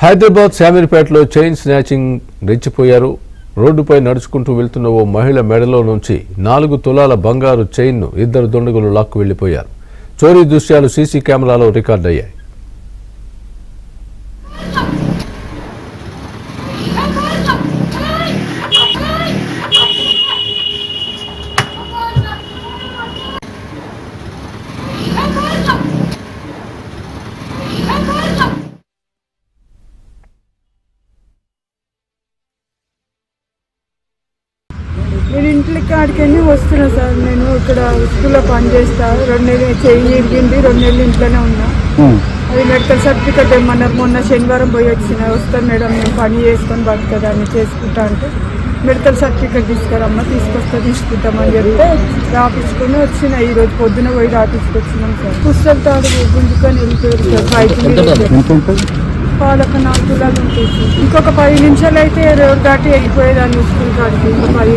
Hyderabad శామీర్పేటలో chain snatching రెచ్చిపోయారు. రోడ్డుపై నడుచుకుంటూ వెళ్తున్న ఓ మహిళ మెడలో నుంచి 4 తులాల బంగారు చైన్ను ఇద్దరు దుండగులు లాక్కు వెళ్లిపోయారు. చోరీ దృశ్యాలు సీసీ కెమెరాలో రికార్డయ్యాయి. నేను ఇంట్లో కాడికి వస్తున్నా సార్. నేను ఇక్కడ స్కూల్లో పనిచేస్తా. 2 నెలలు చెయ్యి ఇరిగింది, 2 నెలలు ఇంట్లోనే ఉన్నా. అది మెడికల్ సర్టిఫికేట్ ఏమన్నారు. మొన్న శనివారం పోయి వస్తాను మేడం, నేను పని చేసుకొని బతుకదాన్ని చేసుకుంటా అంటే మెడికల్ సర్టిఫికేట్ తీసుకురమ్మా, తీసుకుంటామని చెప్తే రాపించుకొని వచ్చిన. ఈరోజు పొద్దున పోయి రాపించుకొచ్చినాం సార్. పుస్తకాలు తాడు గుంజుకొని వెళ్ళిపోయారు సార్. బయట పాలక 4 తులాలు ఉంటాయి సార్. ఇంకొక 10 నిమిషాలు అయితే రోడ్ దాటి వెళ్ళిపోయేదాన్ని స్కూల్ కాడికి. ఇంకొక 10